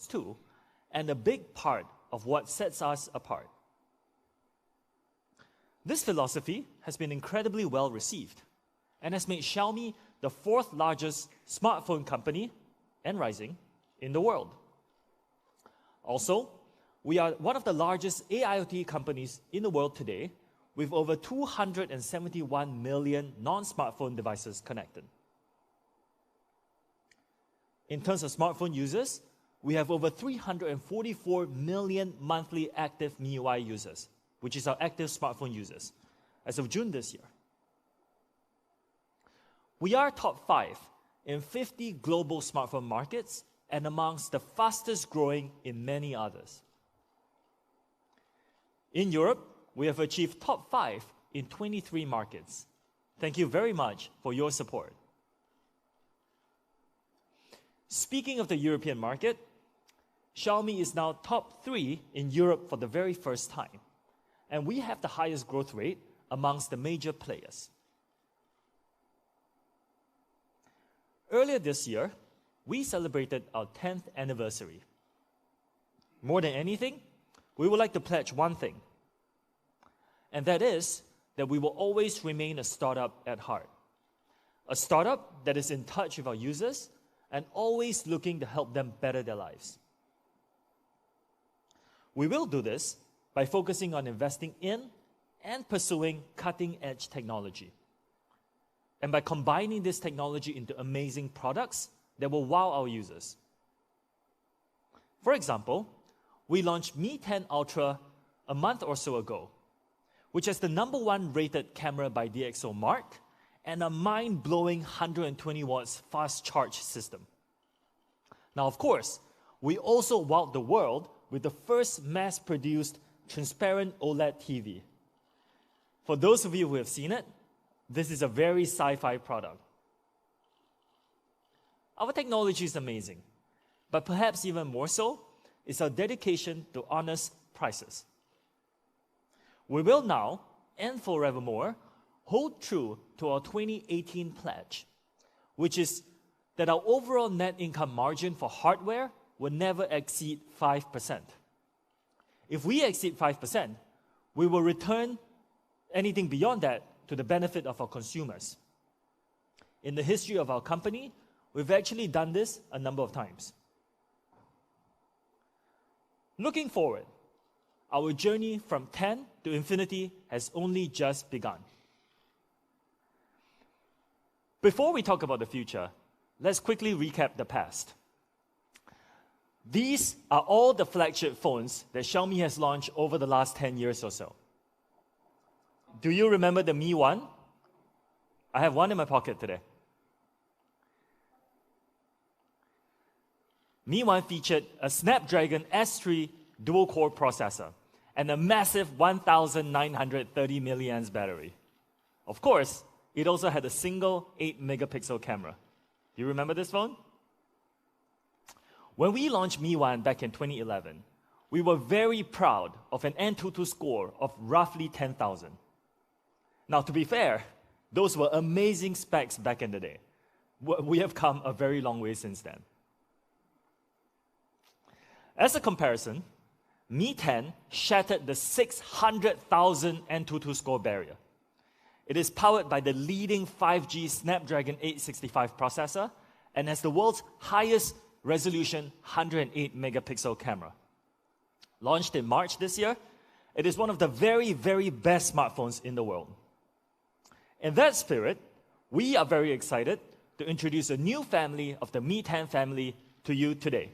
too, and a big part of what sets us apart. This philosophy has been incredibly well received and has made Xiaomi the fourth largest smartphone company, and rising, in the world. Also, we are one of the largest AIoT companies in the world today, with over 271 million non-smartphone devices connected. In terms of smartphone users, we have over 344 million monthly active MIUI users, which is our active smartphone users, as of June this year. We are top 5 in 50 global smartphone markets and amongst the fastest growing in many others. In Europe, we have achieved top 5 in 23 markets. Thank you very much for your support. Speaking of the European market, Xiaomi is now top 3 in Europe for the very first time, and we have the highest growth rate amongst the major players. Earlier this year, we celebrated our 10th anniversary. More than anything, we would like to pledge one thing, and that is that we will always remain a startup at heart. A startup that is in touch with our users and always looking to help them better their lives. We will do this by focusing on investing in and pursuing cutting-edge technology, and by combining this technology into amazing products that will wow our users. For example, we launched Mi 10 Ultra a month or so ago, which has the #1 rated camera by DxOMark and a mind-blowing 120 watts fast charge system. Now, of course, we also wowed the world with the first mass-produced transparent OLED TV. For those of you who have seen it, this is a very sci-fi product. Our technology is amazing, but perhaps even more so is our dedication to honest prices. We will now, and forevermore, hold true to our 2018 pledge, which is that our overall net income margin for hardware will never exceed 5%. If we exceed 5%, we will return anything beyond that to the benefit of our consumers. In the history of our company, we've actually done this a number of times. Looking forward, our journey from 10 to infinity has only just begun. Before we talk about the future, let's quickly recap the past. These are all the flagship phones that Xiaomi has launched over the last 10 years or so. Do you remember the Mi 1? I have one in my pocket today. Mi 1 featured a Snapdragon S3 dual-core processor and a massive 1,930 milliamps battery. Of course, it also had a single 8-megapixel camera. Do you remember this phone? When we launched Mi 1 back in 2011, we were very proud of an Antutu score of roughly 10,000. Now, to be fair, those were amazing specs back in the day. We have come a very long way since then. As a comparison, Mi 10 shattered the 600,000 Antutu score barrier. It is powered by the leading 5G Snapdragon 865 processor and has the world's highest resolution 108-megapixel camera. Launched in March this year, it is one of the very, very best smartphones in the world. In that spirit, we are very excited to introduce a new family of the Mi 10 family to you today.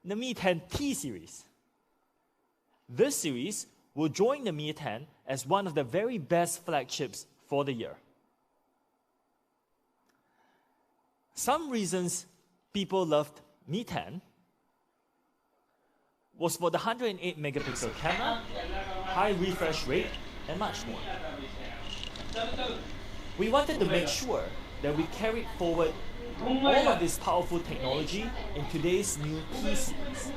The Mi 10T series. This series will join the Mi 10 as one of the very best flagships for the year. Some reasons people loved Mi 10 was for the 108-megapixel camera, high refresh rate, and much more. We wanted to make sure that we carried forward all of this powerful technology in today's new T series.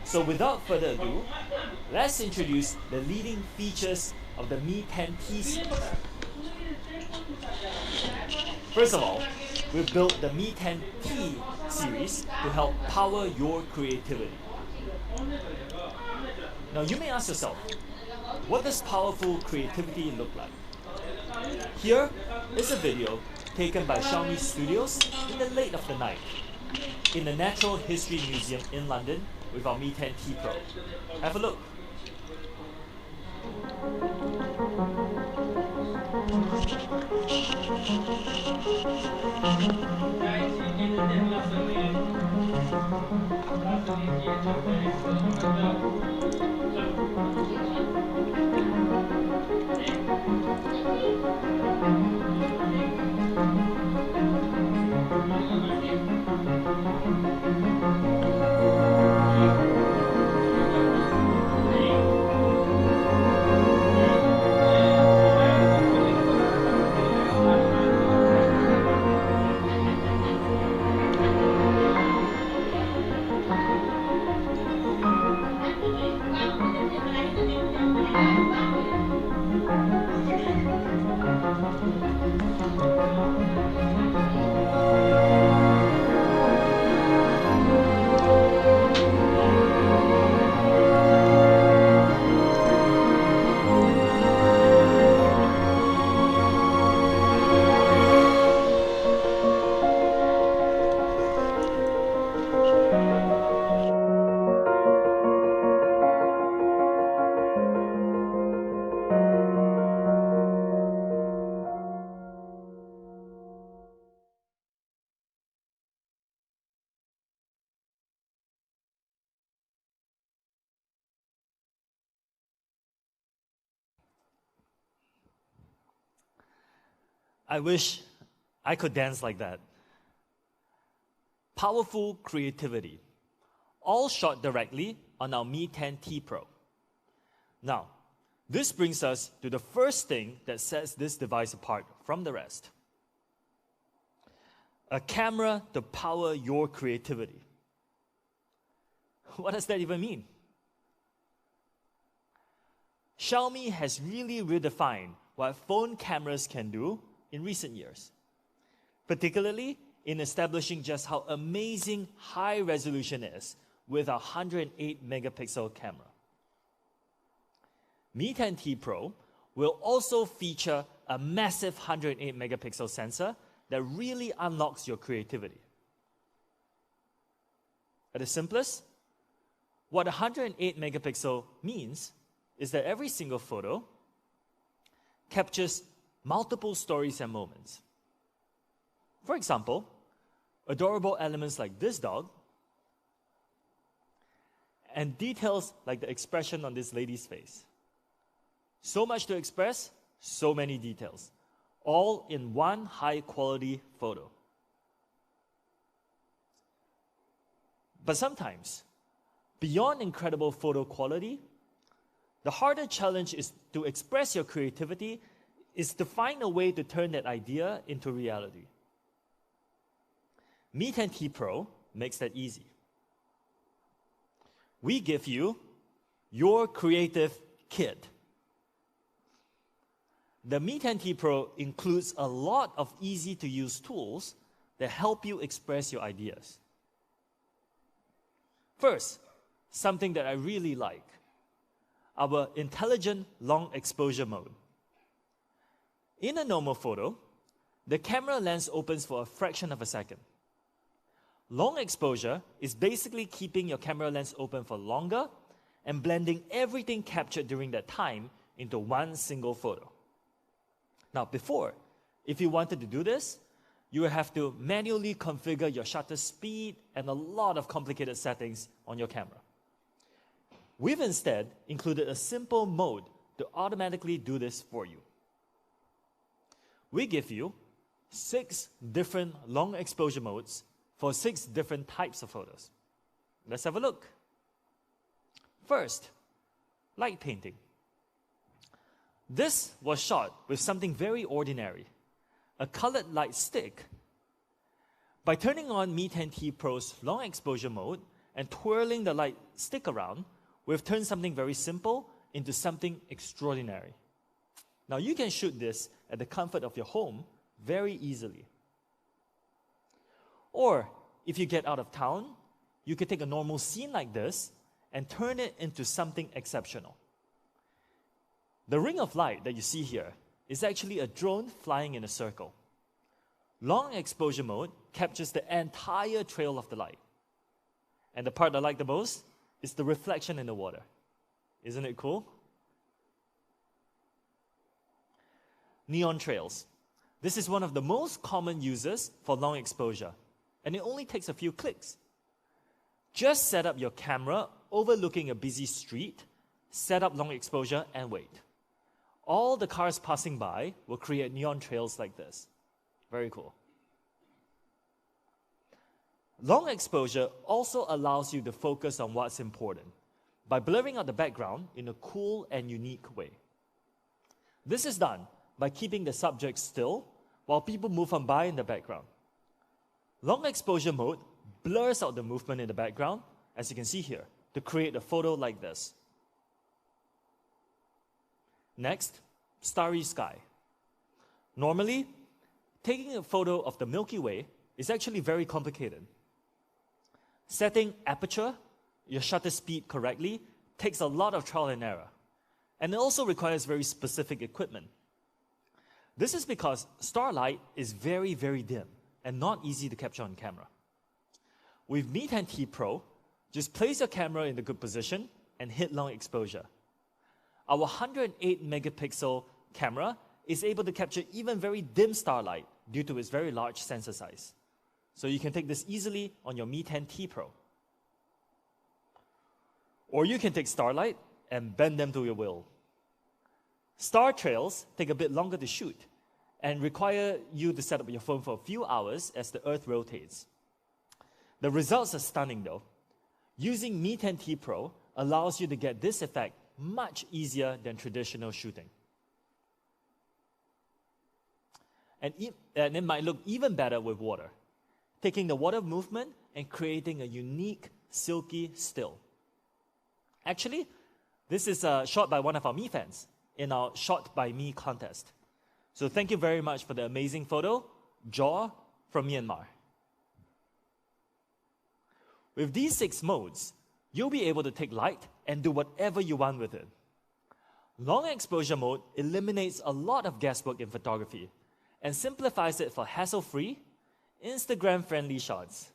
So without further ado, let's introduce the leading features of the Mi 10T series. First of all, we've built the Mi 10T series to help power your creativity. Now you may ask yourself, what does powerful creativity look like? Here is a video taken by Xiaomi Studios in the late of the night in the Natural History Museum in London with our Mi 10T Pro. Have a look. I wish I could dance like that. Powerful creativity, all shot directly on our Mi 10T Pro. Now, this brings us to the first thing that sets this device apart from the rest. A camera to power your creativity. What does that even mean? Xiaomi has really redefined what phone cameras can do in recent years, particularly in establishing just how amazing high resolution is with our 108 megapixel camera. Mi 10T Pro will also feature a massive 108 megapixel sensor that really unlocks your creativity. At the simplest, what 108 megapixel means is that every single photo captures multiple stories and moments. For example, adorable elements like this dog and details like the expression on this lady's face. So much to express, so many details, all in one high-quality photo. But sometimes, beyond incredible photo quality, the harder challenge is to express your creativity is to find a way to turn that idea into reality. Mi 10T Pro makes that easy. We give you your creative kit. The Mi 10T Pro includes a lot of easy-to-use tools that help you express your ideas. First, something that I really like, our intelligent long exposure mode. In a normal photo, the camera lens opens for a fraction of a second. Long exposure is basically keeping your camera lens open for longer and blending everything captured during that time into one single photo. Now before, if you wanted to do this, you would have to manually configure your shutter speed and a lot of complicated settings on your camera. We've instead included a simple mode to automatically do this for you. We give you 6 different long exposure modes for 6 different types of photos. Let's have a look. First, light painting. This was shot with something very ordinary, a colored light stick. By turning on Mi 10T Pro's long exposure mode and twirling the light stick around, we've turned something very simple into something extraordinary. Now you can shoot this at the comfort of your home very easily. Or if you get out of town, you could take a normal scene like this and turn it into something exceptional. The ring of light that you see here is actually a drone flying in a circle. Long exposure mode captures the entire trail of the light. And the part I like the most is the reflection in the water. Isn't it cool? Neon trails. This is one of the most common uses for long exposure, and it only takes a few clicks. Just set up your camera overlooking a busy street, set up long exposure, and wait. All the cars passing by will create neon trails like this. Very cool. Long exposure also allows you to focus on what's important by blurring out the background in a cool and unique way. This is done by keeping the subject still while people move on by in the background. Long exposure mode blurs out the movement in the background, as you can see here, to create a photo like this. Next, starry sky. Normally, taking a photo of the Milky Way is actually very complicated. Setting aperture, your shutter speed correctly, takes a lot of trial and error. And it also requires very specific equipment. This is because starlight is very, very dim and not easy to capture on camera. With Mi 10T Pro, just place your camera in the good position and hit long exposure. Our 108 megapixel camera is able to capture even very dim starlight due to its very large sensor size. So you can take this easily on your Mi 10T Pro. Or you can take starlight and bend them to your will. Star trails take a bit longer to shoot and require you to set up your phone for a few hours as the Earth rotates. The results are stunning though. Using Mi 10T Pro allows you to get this effect much easier than traditional shooting. And it might look even better with water, taking the water movement and creating a unique, silky still. Actually, this is shot by one of our Mi fans in our Shot by Mi contest. So thank you very much for the amazing photo, Jaw from Myanmar. With these 6 modes, you'll be able to take light and do whatever you want with it. Long exposure mode eliminates a lot of guesswork in photography and simplifies it for hassle-free, Instagram-friendly shots.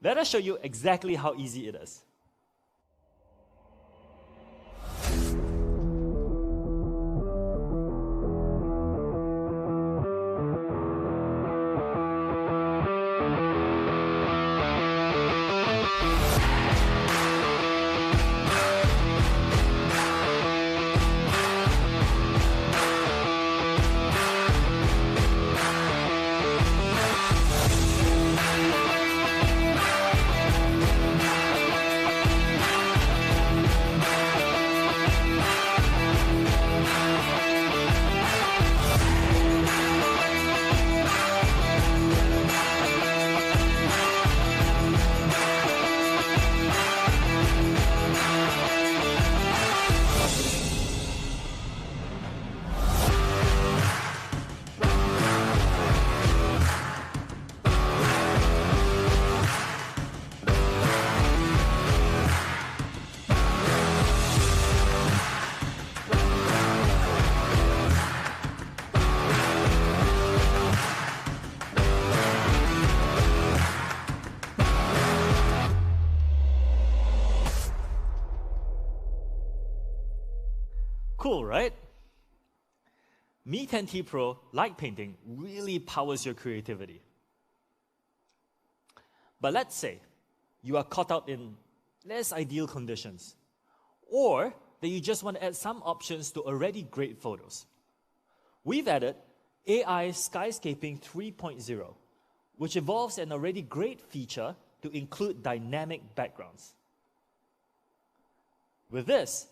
Let us show you exactly how easy it is. Cool, right? Mi 10T Pro light painting really powers your creativity. But let's say you are caught up in less ideal conditions, or that you just want to add some options to already great photos. We've added AI Skyscaping 3.0, which evolves an already great feature to include dynamic backgrounds. With this,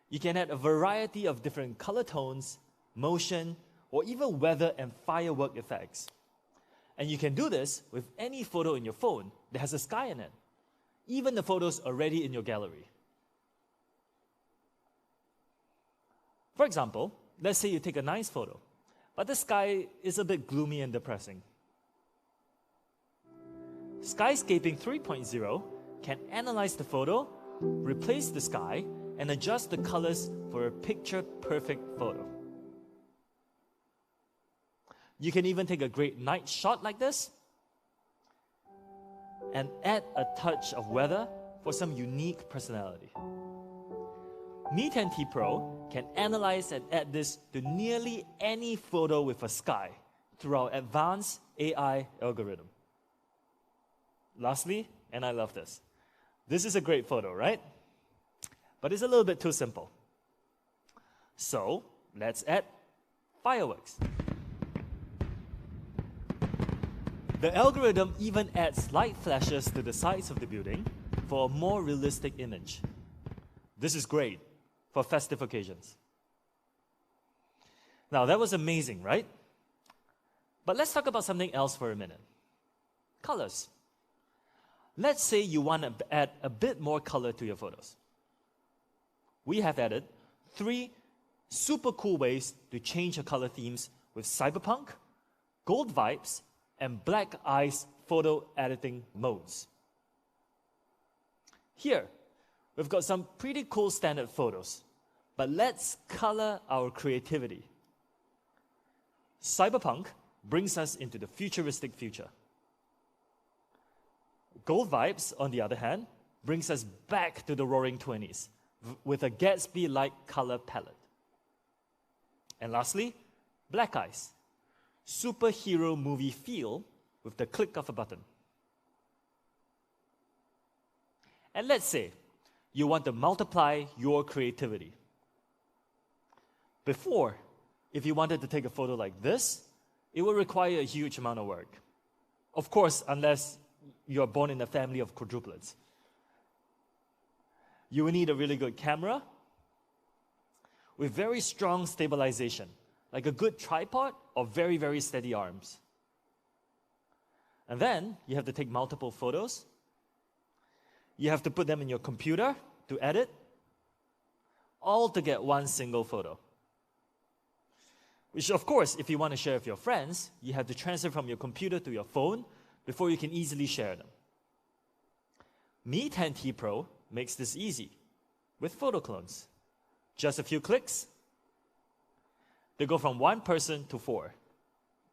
you can add a variety of different color tones, motion, or even weather and firework effects. And you can do this with any photo in your phone that has a sky in it, even the photos already in your gallery. For example, let's say you take a nice photo, but the sky is a bit gloomy and depressing. Skyscaping 3.0 can analyze the photo, replace the sky, and adjust the colors for a picture-perfect photo. You can even take a great night shot like this and add a touch of weather for some unique personality. Mi 10T Pro can analyze and add this to nearly any photo with a sky through our advanced AI algorithm. Lastly, and I love this, this is a great photo, right? But it's a little bit too simple. So let's add fireworks. The algorithm even adds light flashes to the sides of the building for a more realistic image. This is great for festive occasions. Now, that was amazing, right? But let's talk about something else for a minute. Colors. Let's say you want to add a bit more color to your photos. We have added 3 super cool ways to change your color themes with Cyberpunk, Gold Vibes, and Black Ice photo editing modes. Here, we've got some pretty cool standard photos, but let's color our creativity. Cyberpunk brings us into the futuristic future. Gold Vibes, on the other hand, brings us back to the roaring 20s with a Gatsby-like color palette. And lastly, Black Ice, superhero movie feel with the click of a button. And let's say you want to multiply your creativity. Before, if you wanted to take a photo like this, it would require a huge amount of work. Of course, unless you're born in a family of quadruplets. You will need a really good camera with very strong stabilization, like a good tripod or very, very steady arms. And then you have to take multiple photos. You have to put them in your computer to edit, all to get one single photo. Which, of course, if you want to share with your friends, you have to transfer from your computer to your phone before you can easily share them. Mi 10T Pro makes this easy with photo clones. Just a few clicks, they go from 1 person to 4.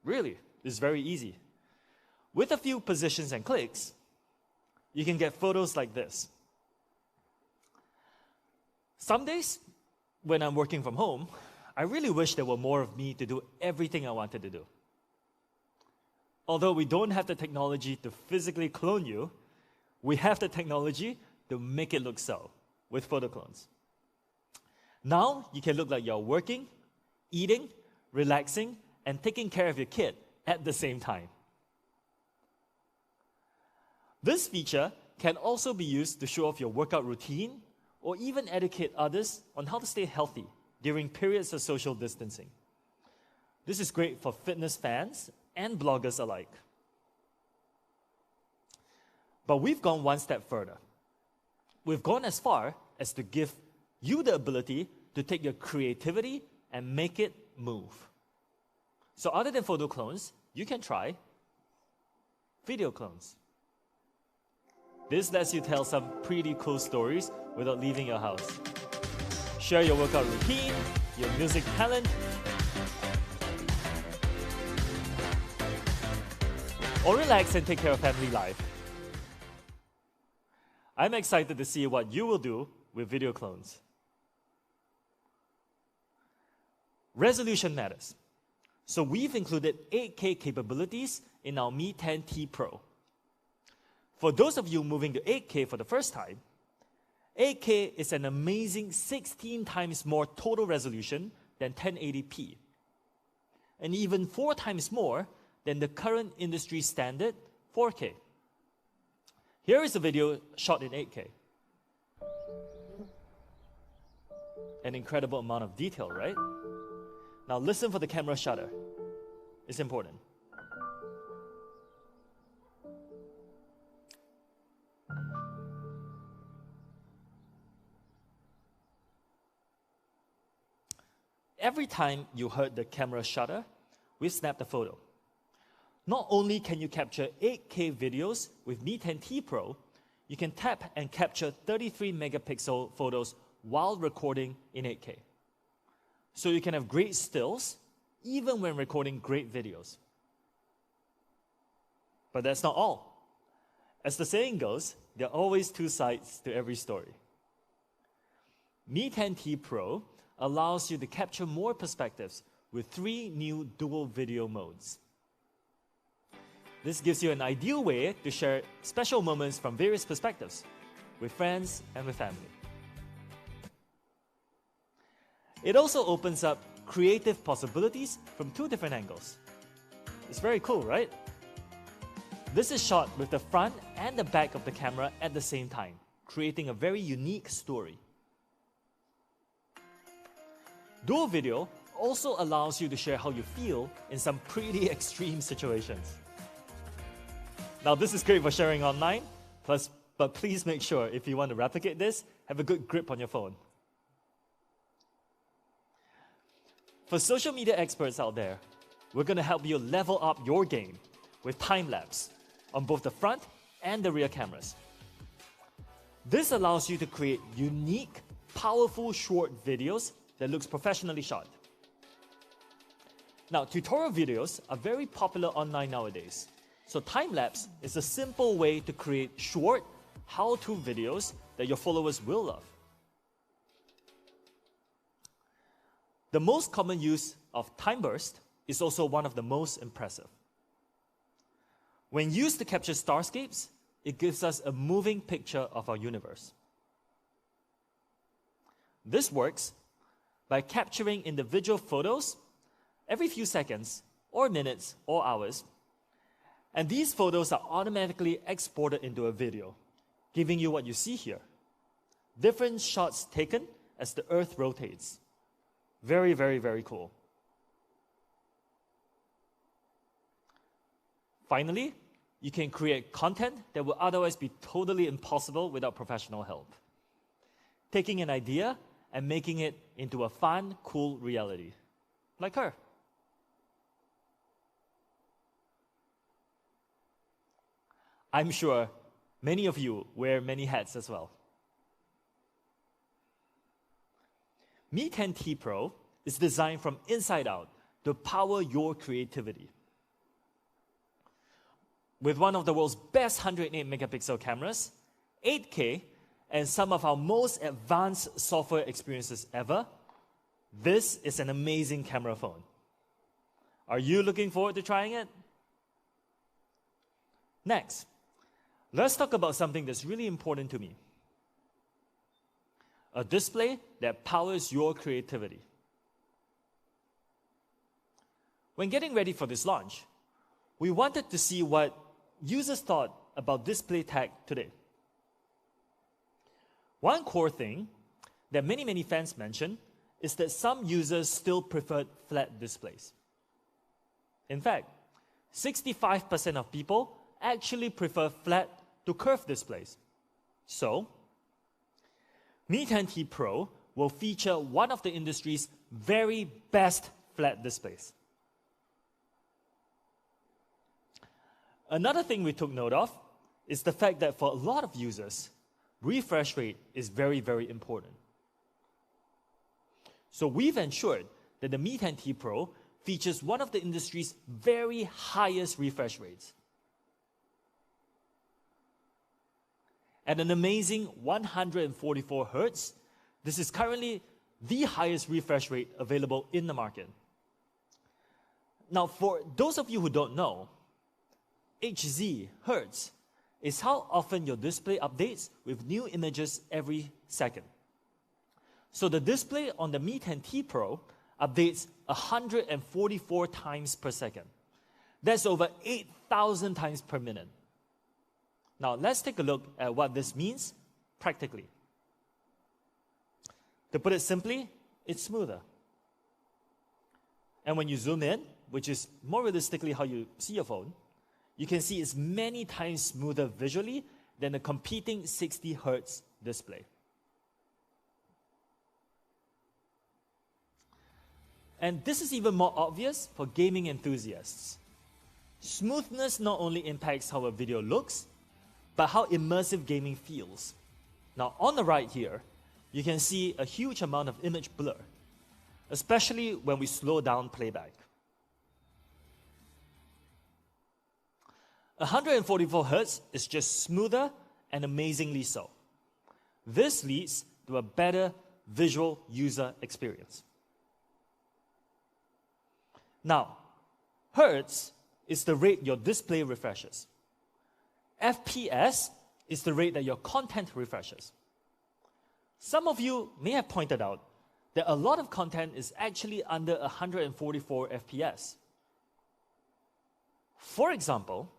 Really, it's very easy. With a few positions and clicks, you can get photos like this. Some days, when I'm working from home, I really wish there were more of me to do everything I wanted to do. Although we don't have the technology to physically clone you, we have the technology to make it look so with photo clones. Now, you can look like you're working, eating, relaxing, and taking care of your kid at the same time. This feature can also be used to show off your workout routine or even educate others on how to stay healthy during periods of social distancing. This is great for fitness fans and bloggers alike. But we've gone one step further. We've gone as far as to give you the ability to take your creativity and make it move. So other than photo clones, you can try video clones. This lets you tell some pretty cool stories without leaving your house. Share your workout routine, your music talent, or relax and take care of family life. I'm excited to see what you will do with video clones. Resolution matters. So we've included 8K capabilities in our Mi 10T Pro. For those of you moving to 8K for the first time, 8K is an amazing 16 times more total resolution than 1080p, and even 4 times more than the current industry standard 4K. Here is a video shot in 8K. An incredible amount of detail, right? Now listen for the camera shutter. It's important. Every time you heard the camera shutter, we snapped a photo. Not only can you capture 8K videos with Mi 10T Pro, you can tap and capture 33 megapixel photos while recording in 8K. So you can have great stills even when recording great videos. But that's not all. As the saying goes, there are always two sides to every story. Mi 10T Pro allows you to capture more perspectives with 3 new dual video modes. This gives you an ideal way to share special moments from various perspectives, with friends and with family. It also opens up creative possibilities from 2 different angles. It's very cool, right? This is shot with the front and the back of the camera at the same time, creating a very unique story. Dual video also allows you to share how you feel in some pretty extreme situations. Now, this is great for sharing online, but please make sure if you want to replicate this, have a good grip on your phone. For social media experts out there, we're going to help you level up your game with time-lapse on both the front and the rear cameras. This allows you to create unique, powerful short videos that looks professionally shot. Now, tutorial videos are very popular online nowadays. So time-lapse is a simple way to create short, how-to videos that your followers will love. The most common use of time burst is also one of the most impressive. When used to capture starscapes, it gives us a moving picture of our universe. This works by capturing individual photos every few seconds, or minutes, or hours, and these photos are automatically exported into a video, giving you what you see here. Different shots taken as the Earth rotates. Very, very, very cool. Finally, you can create content that would otherwise be totally impossible without professional help. Taking an idea and making it into a fun, cool reality. Like her. I'm sure many of you wear many hats as well. Mi 10T Pro is designed from inside out to power your creativity. With one of the world's best 108 megapixel cameras, 8K, and some of our most advanced software experiences ever, this is an amazing camera phone. Are you looking forward to trying it? Next, let's talk about something that's really important to me. A display that powers your creativity. When getting ready for this launch, we wanted to see what users thought about display tech today. One core thing that many fans mention is that some users still prefer flat displays. In fact, 65% of people actually prefer flat to curved displays. So, Mi 10T Pro will feature one of the industry's very best flat displays. Another thing we took note of is the fact that for a lot of users, refresh rate is very, very important. So we've ensured that the Mi 10T Pro features one of the industry's very highest refresh rates. At an amazing 144 Hz, this is currently the highest refresh rate available in the market. Now, for those of you who don't know, Hz, Hertz, is how often your display updates with new images every second. So the display on the Mi 10T Pro updates 144 times per second. That's over 8,000 times per minute. Now, let's take a look at what this means practically. To put it simply, it's smoother. And when you zoom in, which is more realistically how you see your phone, you can see it's many times smoother visually than a competing 60 Hz display. And this is even more obvious for gaming enthusiasts. Smoothness not only impacts how a video looks, but how immersive gaming feels. Now, on the right here, you can see a huge amount of image blur, especially when we slow down playback. 144 Hz is just smoother and amazingly so. This leads to a better visual user experience. Now, Hertz is the rate your display refreshes. FPS is the rate that your content refreshes. Some of you may have pointed out that a lot of content is actually under 144 FPS. For example,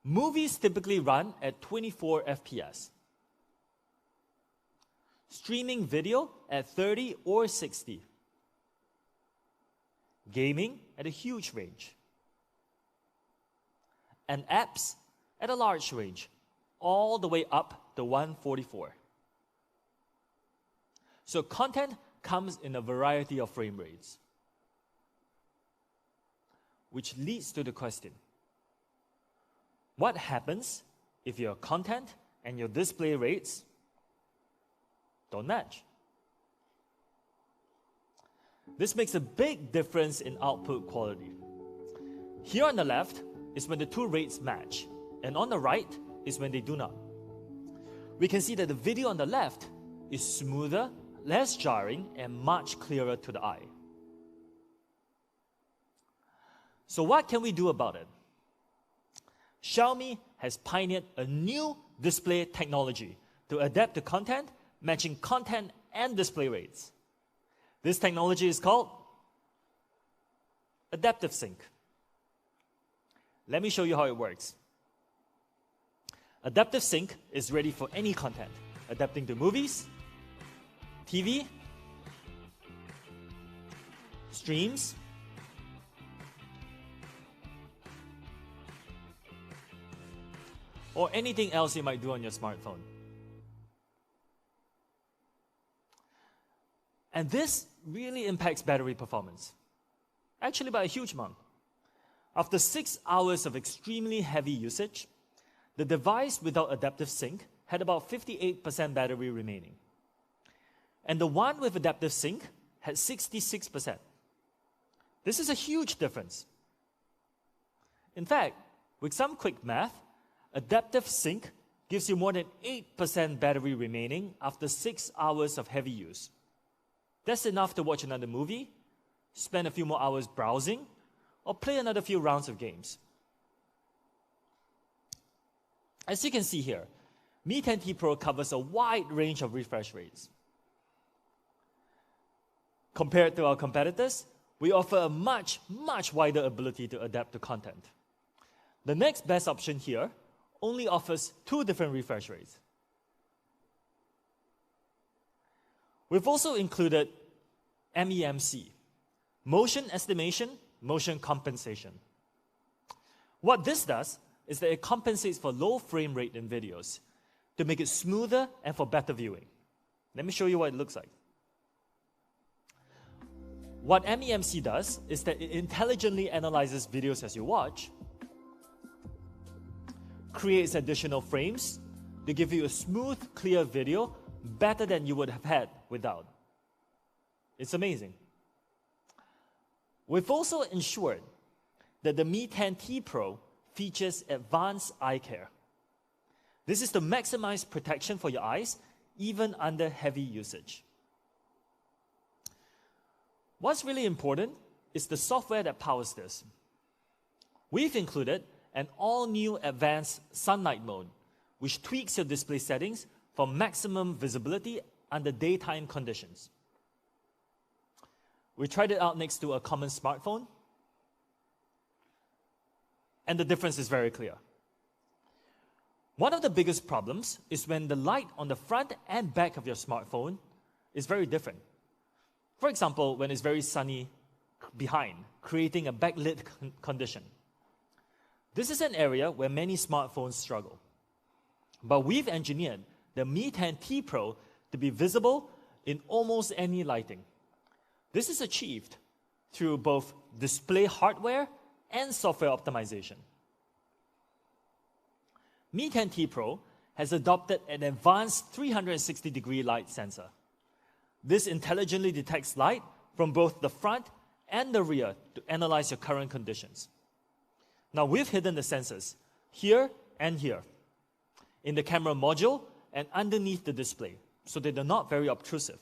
movies typically run at 24 FPS. Streaming video at 30 or 60. Gaming at a huge range. And apps at a large range, all the way up to 144. So content comes in a variety of frame rates. Which leads to the question, what happens if your content and your display rates don't match? This makes a big difference in output quality. Here on the left is when the two rates match, and on the right is when they do not. We can see that the video on the left is smoother, less jarring, and much clearer to the eye. So what can we do about it? Xiaomi has pioneered a new display technology to adapt to content, matching content and display rates. This technology is called Adaptive Sync. Let me show you how it works. Adaptive Sync is ready for any content, adapting to movies, TV, streams, or anything else you might do on your smartphone. And this really impacts battery performance, actually by a huge amount. After 6 hours of extremely heavy usage, the device without Adaptive Sync had about 58% battery remaining. And the one with Adaptive Sync had 66%. This is a huge difference. In fact, with some quick math, Adaptive Sync gives you more than 8% battery remaining after 6 hours of heavy use. That's enough to watch another movie, spend a few more hours browsing, or play another few rounds of games. As you can see here, Mi 10T Pro covers a wide range of refresh rates. Compared to our competitors, we offer a much wider ability to adapt to content. The next best option here only offers 2 different refresh rates. We've also included MEMC, Motion Estimation, Motion Compensation. What this does is that it compensates for low frame rate in videos to make it smoother and for better viewing. Let me show you what it looks like. What MEMC does is that it intelligently analyzes videos as you watch, creates additional frames to give you a smooth, clear video better than you would have had without. It's amazing. We've also ensured that the Mi 10T Pro features advanced eye care. This is to maximize protection for your eyes, even under heavy usage. What's really important is the software that powers this. We've included an all-new advanced sunlight mode, which tweaks your display settings for maximum visibility under daytime conditions. We tried it out next to a common smartphone, and the difference is very clear. One of the biggest problems is when the light on the front and back of your smartphone is very different. For example, when it's very sunny behind, creating a backlit condition. This is an area where many smartphones struggle. But we've engineered the Mi 10T Pro to be visible in almost any lighting. This is achieved through both display hardware and software optimization. Mi 10T Pro has adopted an advanced 360-degree light sensor. This intelligently detects light from both the front and the rear to analyze your current conditions. Now, we've hidden the sensors here and here in the camera module and underneath the display, so that they're not very obtrusive.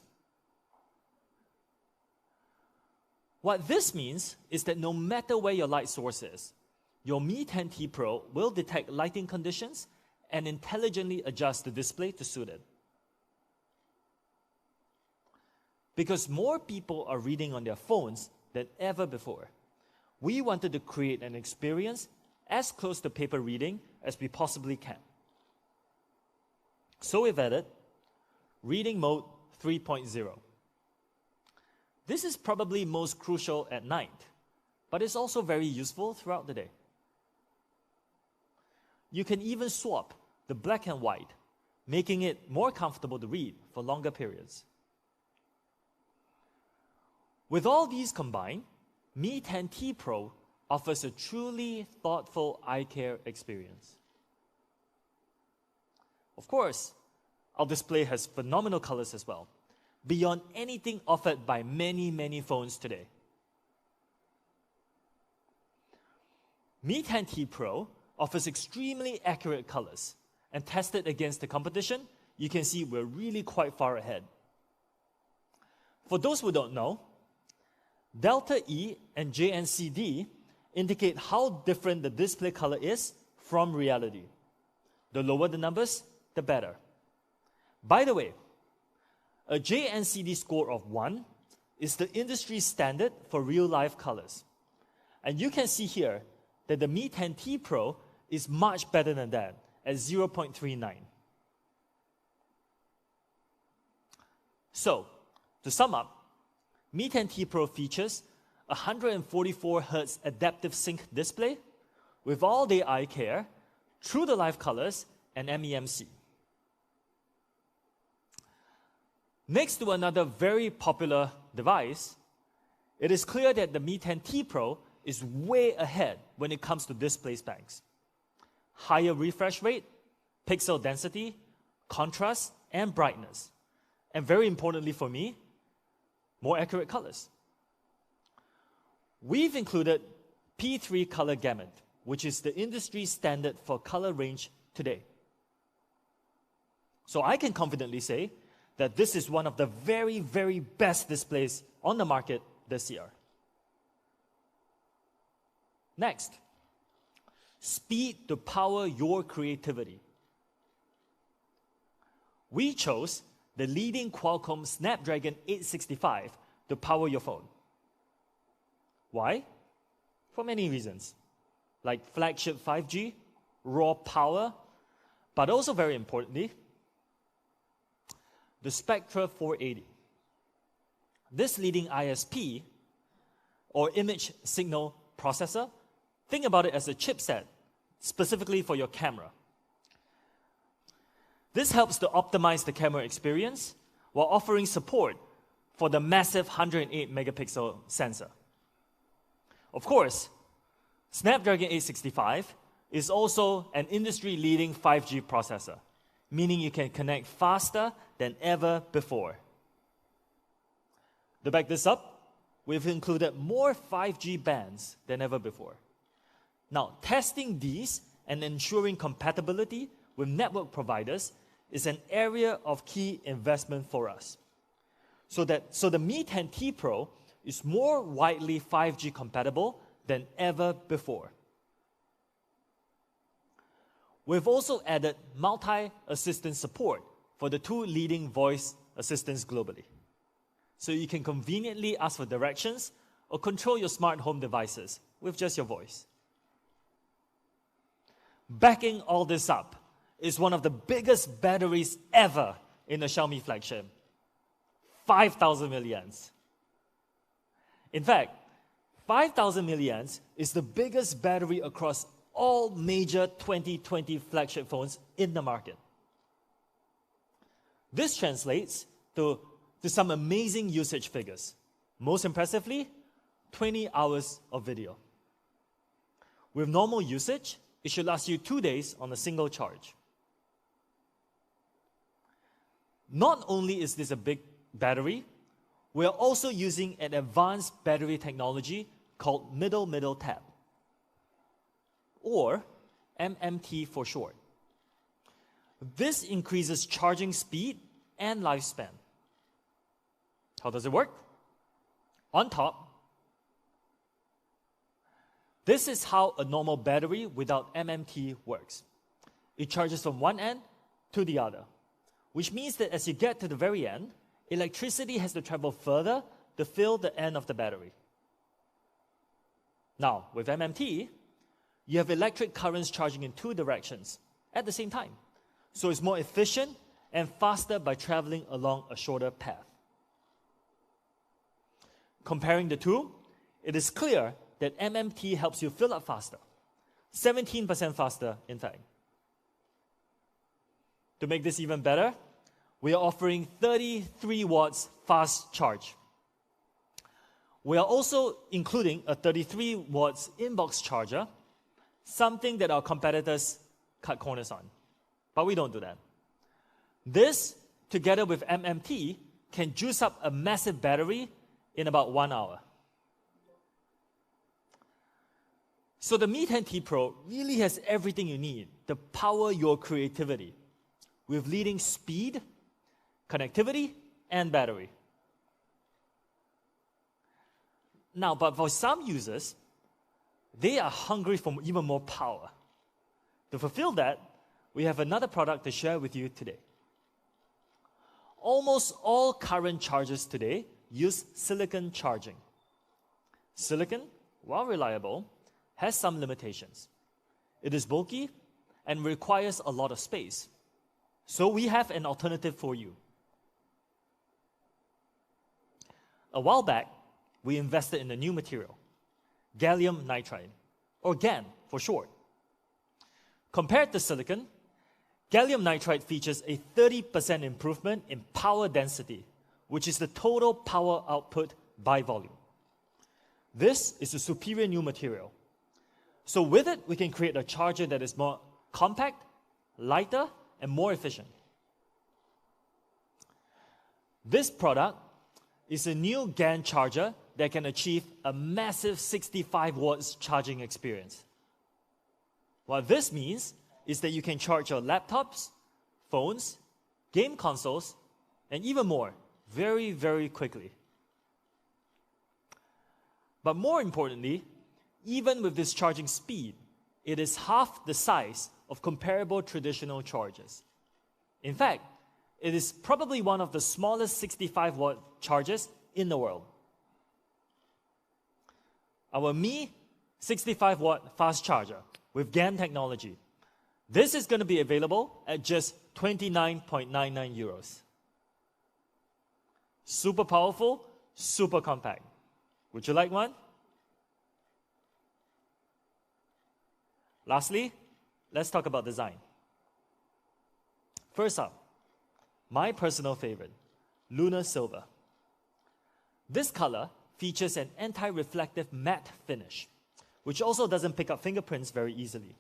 What this means is that no matter where your light source is, your Mi 10T Pro will detect lighting conditions and intelligently adjust the display to suit it. Because more people are reading on their phones than ever before, we wanted to create an experience as close to paper reading as we possibly can. So we've added Reading Mode 3.0. This is probably most crucial at night, but it's also very useful throughout the day. You can even swap the black and white, making it more comfortable to read for longer periods. With all these combined, Mi 10T Pro offers a truly thoughtful eye care experience. Of course, our display has phenomenal colors as well, beyond anything offered by many phones today. Mi 10T Pro offers extremely accurate colors, and tested against the competition, you can see we're really quite far ahead. For those who don't know, Delta E and JNCD indicate how different the display color is from reality. The lower the numbers, the better. By the way, a JNCD score of 1 is the industry standard for real-life colors. And you can see here that the Mi 10T Pro is much better than that at 0.39. So, to sum up, Mi 10T Pro features a 144 Hz adaptive sync display with all-day eye care, true-to-life colors, and MEMC. Next to another very popular device, it is clear that the Mi 10T Pro is way ahead when it comes to display specs. Higher refresh rate, pixel density, contrast, and brightness. And very importantly for me, more accurate colors. We've included P3 color gamut, which is the industry standard for color range today. So I can confidently say that this is one of the very best displays on the market this year. Next, speed to power your creativity. We chose the leading Qualcomm Snapdragon 865 to power your phone. Why? For many reasons, like flagship 5G, raw power, but also very importantly, the Spectra 480. This leading ISP, or image signal processor, think about it as a chipset specifically for your camera. This helps to optimize the camera experience while offering support for the massive 108 megapixel sensor. Of course, Snapdragon 865 is also an industry-leading 5G processor, meaning you can connect faster than ever before. To back this up, we've included more 5G bands than ever before. Now, testing these and ensuring compatibility with network providers is an area of key investment for us. So the Mi 10T Pro is more widely 5G compatible than ever before. We've also added multi-assistant support for the two leading voice assistants globally. So you can conveniently ask for directions or control your smart home devices with just your voice. Backing all this up is one of the biggest batteries ever in a Xiaomi flagship, 5,000 milliamps. In fact, 5,000 milliamps is the biggest battery across all major 2020 flagship phones in the market. This translates to some amazing usage figures. Most impressively, 20 hours of video. With normal usage, It should last you 2 days on a single charge. Not only is this a big battery, we are also using an advanced battery technology called middle tap, or MMT for short. This increases charging speed and lifespan. How does it work? On top, this is how a normal battery without MMT works. It charges from one end to the other, which means that as you get to the very end, electricity has to travel further to fill the end of the battery. Now, with MMT, you have electric currents charging in 2 directions at the same time. So it's more efficient and faster by traveling along a shorter path. Comparing the two, it is clear that MMT helps you fill up faster, 17% faster, in fact. To make this even better, we are offering 33 watts fast charge. We are also including a 33 watts inbox charger, something that our competitors cut corners on. But we don't do that. This, together with MMT, can juice up a massive battery in about 1 hour. So the Mi 10T Pro really has everything you need to power your creativity with leading speed, connectivity, and battery. Now, but for some users, they are hungry for even more power. To fulfill that, we have another product to share with you today. Almost all current chargers today use silicon charging. Silicon, while reliable, has some limitations. It is bulky and requires a lot of space. So we have an alternative for you. A while back, we invested in a new material, gallium nitride, or GaN for short. Compared to silicon, gallium nitride features a 30% improvement in power density, which is the total power output by volume. This is a superior new material. So with it, we can create a charger that is more compact, lighter, and more efficient. This product is a new GaN charger that can achieve a massive 65 watts charging experience. What this means is that you can charge your laptops, phones, game consoles, and even more very, very quickly. But more importantly, even with this charging speed, it is half the size of comparable traditional chargers. In fact, it is probably one of the smallest 65 watt chargers in the world. Our Mi 65 watt fast charger with GaN technology. This is going to be available at just 29.99 euros. Super powerful, super compact. Would you like one? Lastly, let's talk about design. First up, my personal favorite, Lunar Silver. This color features an anti-reflective matte finish, which also doesn't pick up fingerprints very easily.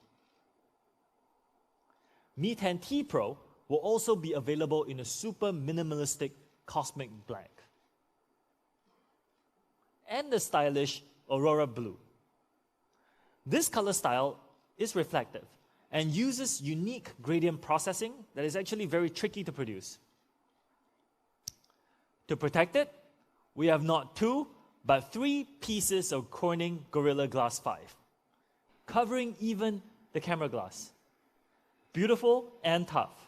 Mi 10T Pro will also be available in a super minimalistic cosmic black and the stylish Aurora Blue. This color style is reflective and uses unique gradient processing that is actually very tricky to produce. To protect it, we have not 2, but 3 pieces of Corning Gorilla Glass 5, covering even the camera glass. Beautiful and tough.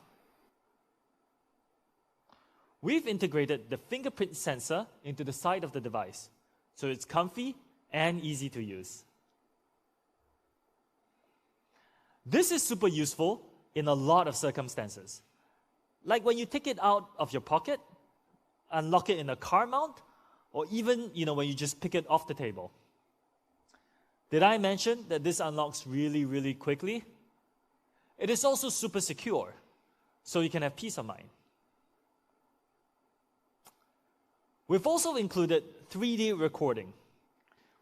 We've integrated the fingerprint sensor into the side of the device, so it's comfy and easy to use. This is super useful in a lot of circumstances. Like when you take it out of your pocket, unlock it in a car mount, or even when you just pick it off the table. Did I mention that this unlocks really, really quickly? It is also super secure, so you can have peace of mind. We've also included 3D recording.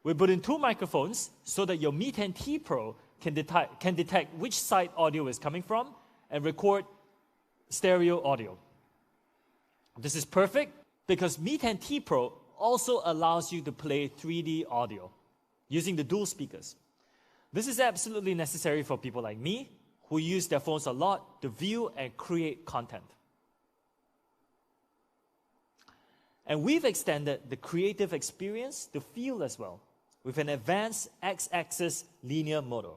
We put in 2 microphones so that your Mi 10T Pro can detect which side audio is coming from and record stereo audio. This is perfect because Mi 10T Pro also allows you to play 3D audio using the dual speakers. This is absolutely necessary for people like me who use their phones a lot to view and create content. And we've extended the creative experience to feel as well with an advanced X-axis linear motor.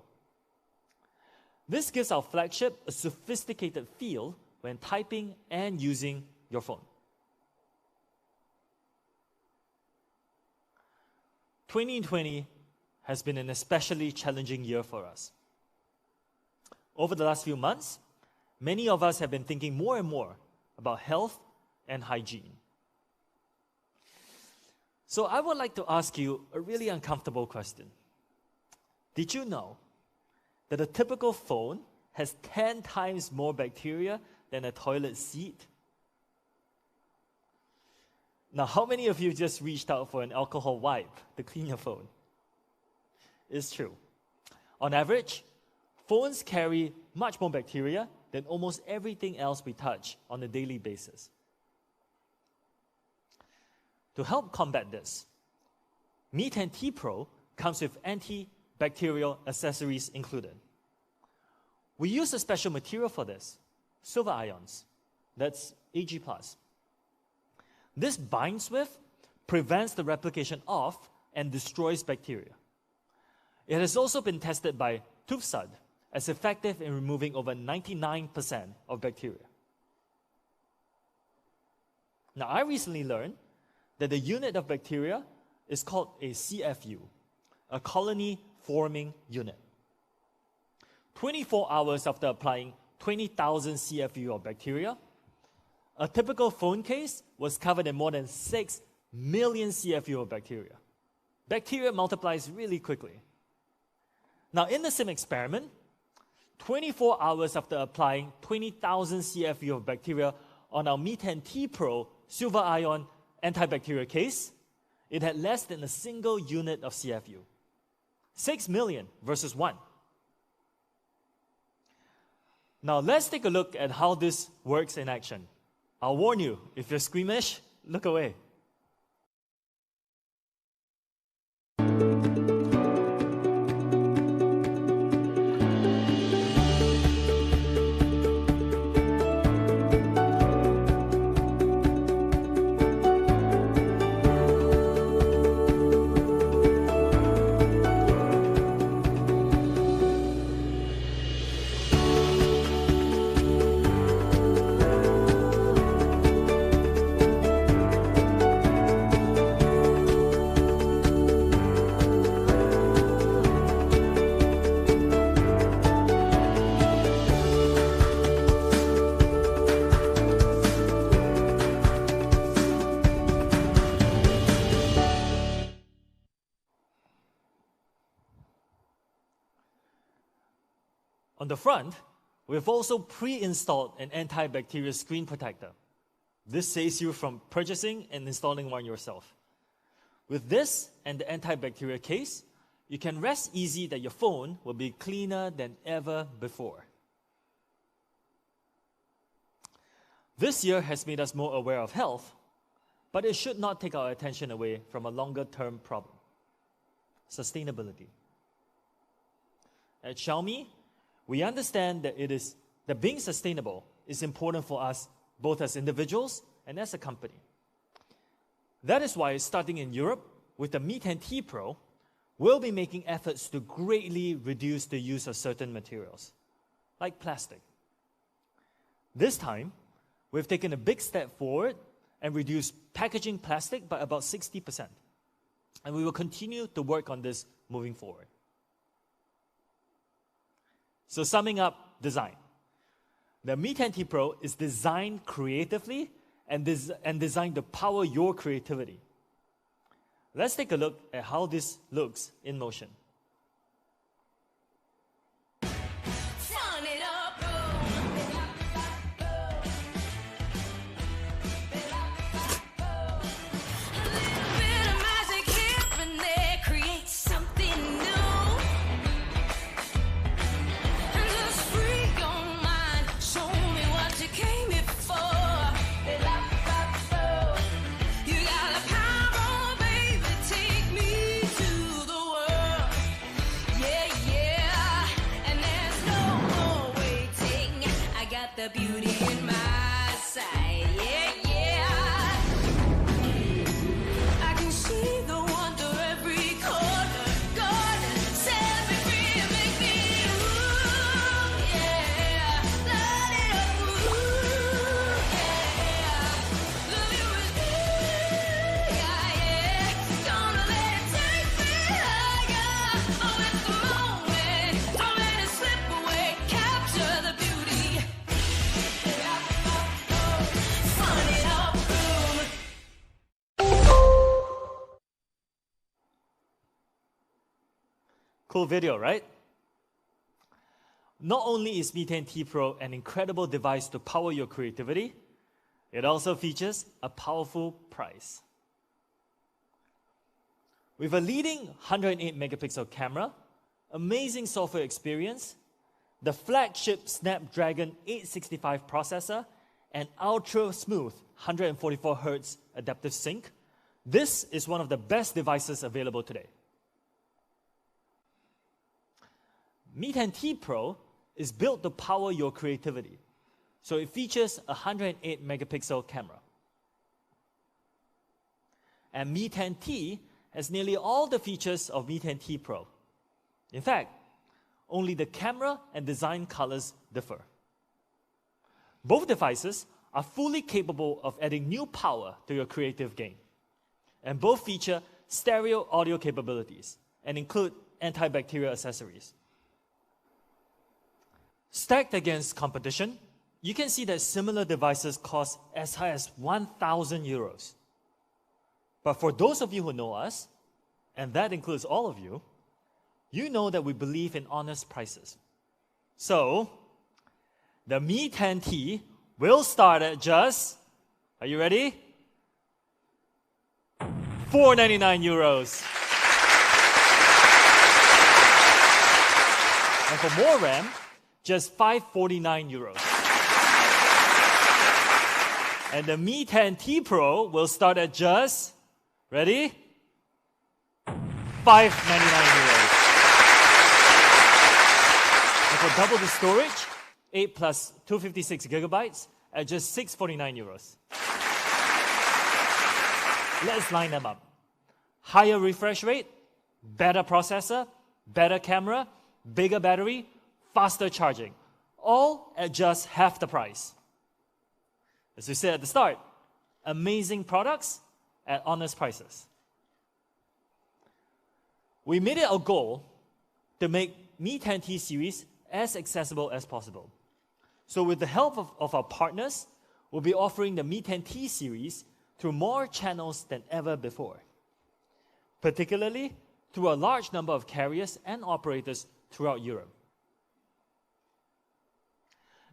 This gives our flagship a sophisticated feel when typing and using your phone. 2020 has been an especially challenging year for us. Over the last few months, many of us have been thinking more and more about health and hygiene. So I would like to ask you a really uncomfortable question. Did you know that a typical phone has 10 times more bacteria than a toilet seat? Now, how many of you just reached out for an alcohol wipe to clean your phone? It's true. On average, phones carry much more bacteria than almost everything else we touch on a daily basis. To help combat this, Mi 10T Pro comes with antibacterial accessories included. We use a special material for this, silver ions. That's Ag+. This binds with, prevents the replication of, and destroys bacteria. It has also been tested by TÜV-SÜD as effective in removing over 99% of bacteria. Now, I recently learned that the unit of bacteria is called a CFU, a colony forming unit. 24 hours after applying 20,000 CFU of bacteria, a typical phone case was covered in more than 6 million CFU of bacteria. Bacteria multiplies really quickly. Now, in the same experiment, 24 hours after applying 20,000 CFU of bacteria on our Mi 10T Pro silver ion antibacterial case, it had less than a single unit of CFU. 6 million versus 1. Now let's take a look at how this works in action. I'll warn you, if you're squeamish, look away. On the front, we've also pre-installed an antibacterial screen protector. This saves you from purchasing and installing one yourself. With this and the antibacterial case, you can rest easy that your phone will be cleaner than ever before. This year has made us more aware of health, but it should not take our attention away from a longer-term problem: sustainability. At Xiaomi, we understand that being sustainable is important for us both as individuals and as a company. That is why, starting in Europe with the Mi 10T Pro, we'll be making efforts to greatly reduce the use of certain materials, like plastic. This time, we've taken a big step forward and reduced packaging plastic by about 60%. And we will continue to work on this moving forward. So summing up design. The Mi 10T Pro is designed creatively and designed to power your creativity. Let's take a look at how this looks in motion. got the beauty in my sight. Yeah, yeah. I can see the wonder every corner. Gonna set me free and make me ooh, yeah. Light it up, ooh, yeah. Love you is me, yeah, yeah. Gonna let it take me higher. Oh, it's the moment. Don't let it slip away. Capture the beauty. Fun it up, boom. Cool video, right? Not only is Mi 10T Pro an incredible device to power your creativity, it also features a powerful price. With a leading 108 megapixel camera, amazing software experience, the flagship Snapdragon 865 processor, and ultra smooth 144 Hz adaptive sync, this is one of the best devices available today. Mi 10T Pro is built to power your creativity, so it features a 108 megapixel camera. And Mi 10T has nearly all the features of Mi 10T Pro. In fact, only the camera and design colors differ. Both devices are fully capable of adding new power to your creative game. And both feature stereo audio capabilities and include antibacterial accessories. Stacked against competition, you can see that similar devices cost as high as 1,000 euros. But for those of you who know us, and that includes all of you, you know that we believe in honest prices. So, the Mi 10T will start at just, are you ready? 499 euros. And for more RAM, just 549 euros. And the Mi 10T Pro will start at just, ready? 599 euros. And for double the storage, 8 plus 256 gigabytes at just 649 euros. Let's line them up. Higher refresh rate, better processor, better camera, bigger battery, faster charging, all at just half the price. As we said at the start, amazing products at honest prices. We made it our goal to make Mi 10T series as accessible as possible. So with the help of our partners, we'll be offering the Mi 10T series through more channels than ever before, particularly through a large number of carriers and operators throughout Europe.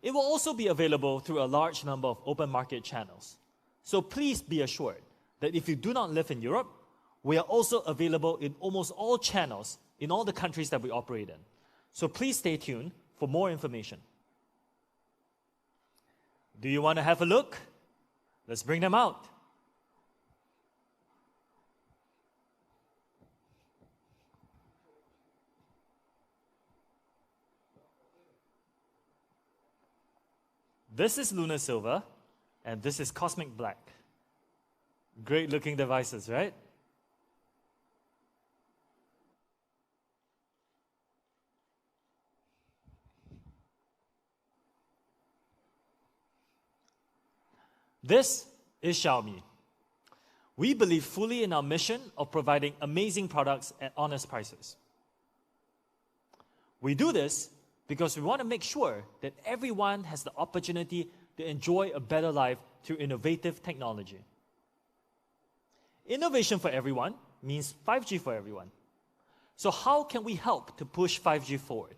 It will also be available through a large number of open market channels. So please be assured that if you do not live in Europe, we are also available in almost all channels in all the countries that we operate in. So please stay tuned for more information. Do you want to have a look? Let's bring them out. This is Lunar Silver, and this is Cosmic Black. Great looking devices, right? This is Xiaomi. We believe fully in our mission of providing amazing products at honest prices. We do this because we want to make sure that everyone has the opportunity to enjoy a better life through innovative technology. Innovation for everyone means 5G for everyone. So how can we help to push 5G forward?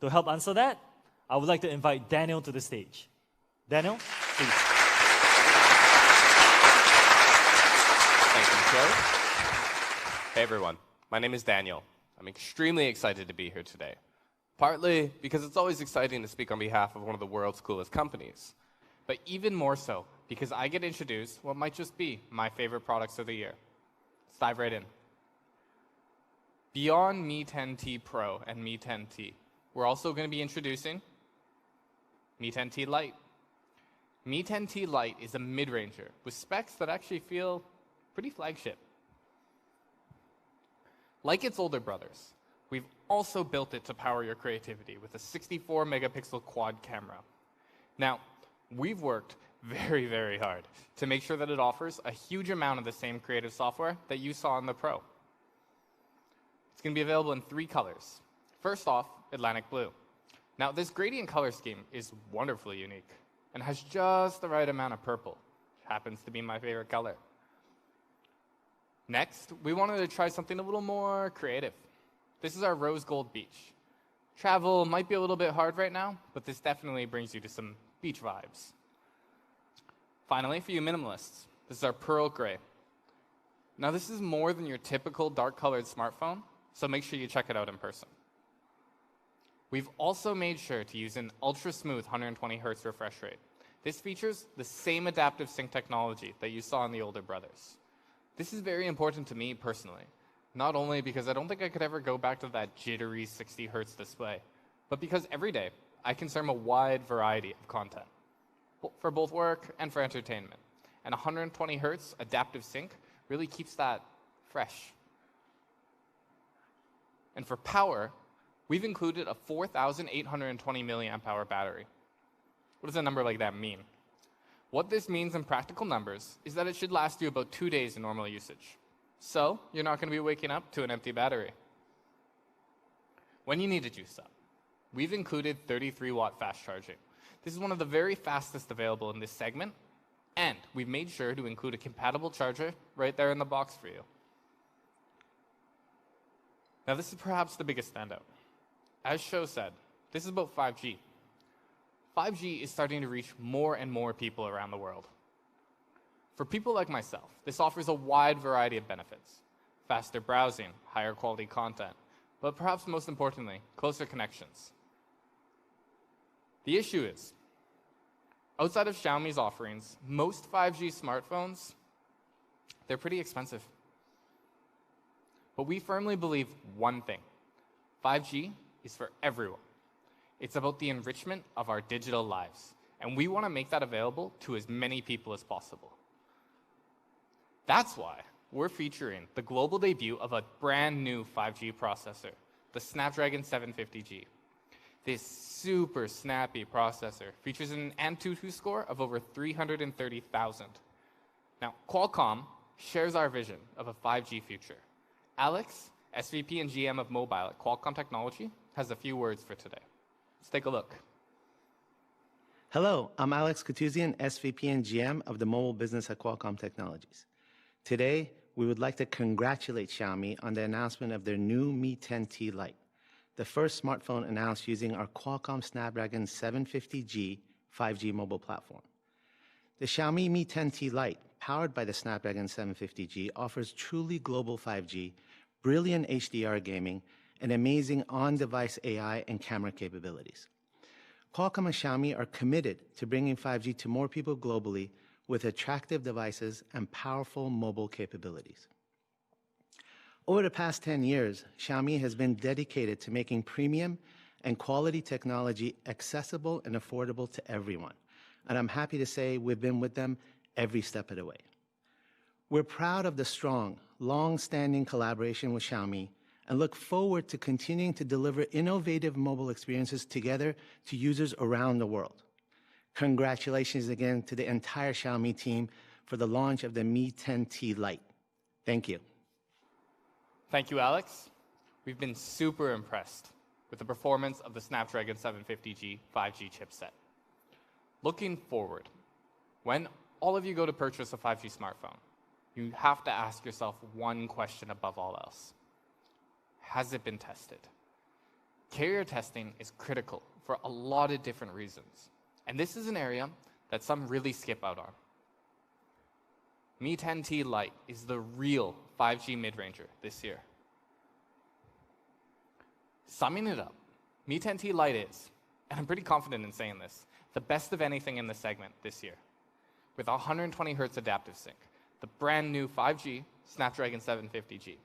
To help answer that, I would like to invite Daniel to the stage. Daniel, please. Thank you, Joe. Hey everyone, my name is Daniel. I'm extremely excited to be here today. Partly because it's always exciting to speak on behalf of one of the world's coolest companies, but even more so because I get introduced what might just be my favorite products of the year. Let's dive right in. Beyond Mi 10T Pro and Mi 10T, we're also going to be introducing Mi 10T Lite. Mi 10T Lite is a mid-ranger with specs that actually feel pretty flagship. Like its older brothers, we've also built it to power your creativity with a 64 megapixel quad camera. Now, we've worked very, very hard to make sure that it offers a huge amount of the same creative software that you saw in the Pro. It's going to be available in 3 colors. First off, Atlantic Blue. Now, this gradient color scheme is wonderfully unique and has just the right amount of purple, which happens to be my favorite color. Next, we wanted to try something a little more creative. This is our Rose Gold Beach. Travel might be a little bit hard right now, but this definitely brings you to some beach vibes. Finally, for you minimalists, this is our Pearl Gray. Now, this is more than your typical dark-colored smartphone, so make sure you check it out in person. We've also made sure to use an ultra-smooth 120 Hz refresh rate. This features the same adaptive sync technology that you saw in the older brothers. This is very important to me personally, not only because I don't think I could ever go back to that jittery 60 Hz display, but because every day I consume a wide variety of content for both work and for entertainment. And 120 Hz adaptive sync really keeps that fresh. And for power, we've included a 4,820 milliamp hour battery. What does a number like that mean? What this means in practical numbers is that it should last you about 2 days in normal usage. So you're not going to be waking up to an empty battery. When you need to juice up, we've included 33-watt fast charging. This is one of the very fastest available in this segment, and we've made sure to include a compatible charger right there in the box for you. Now, this is perhaps the biggest standout. As Sho said, this is about 5G. 5G is starting to reach more and more people around the world. For people like myself, this offers a wide variety of benefits. Faster browsing, higher quality content, but perhaps most importantly, closer connections. The issue is, outside of Xiaomi's offerings, most 5G smartphones, they're pretty expensive. But we firmly believe one thing: 5G is for everyone. It's about the enrichment of our digital lives, and we want to make that available to as many people as possible. That's why we're featuring the global debut of a brand new 5G processor, the Snapdragon 750G. This super snappy processor features an Antutu score of over 330,000. Now, Qualcomm shares our vision of a 5G future. Alex, SVP and GM of Mobile at Qualcomm Technology, has a few words for today. Let's take a look. Hello, I'm Alex Katuzian, SVP and GM of the mobile business at Qualcomm Technologies. Today, we would like to congratulate Xiaomi on the announcement of their new Mi 10T Lite, the first smartphone announced using our Qualcomm Snapdragon 750G 5G mobile platform. The Xiaomi Mi 10T Lite, powered by the Snapdragon 750G, offers truly global 5G, brilliant HDR gaming, and amazing on-device AI and camera capabilities. Qualcomm and Xiaomi are committed to bringing 5G to more people globally with attractive devices and powerful mobile capabilities. Over the past 10 years, Xiaomi has been dedicated to making premium and quality technology accessible and affordable to everyone. And I'm happy to say we've been with them every step of the way. We're proud of the strong, long-standing collaboration with Xiaomi and look forward to continuing to deliver innovative mobile experiences together to users around the world. Congratulations again to the entire Xiaomi team for the launch of the Mi 10T Lite. Thank you. Thank you, Alex. We've been super impressed with the performance of the Snapdragon 750G 5G chipset. Looking forward, when all of you go to purchase a 5G smartphone, you have to ask yourself one question above all else. Has it been tested? Carrier testing is critical for a lot of different reasons, and this is an area that some really skip out on. Mi 10T Lite is the real 5G mid-ranger this year. Summing it up, Mi 10T Lite is, and I'm pretty confident in saying this, the best of anything in this segment this year. With 120 Hz adaptive sync, the brand new 5G Snapdragon 750G,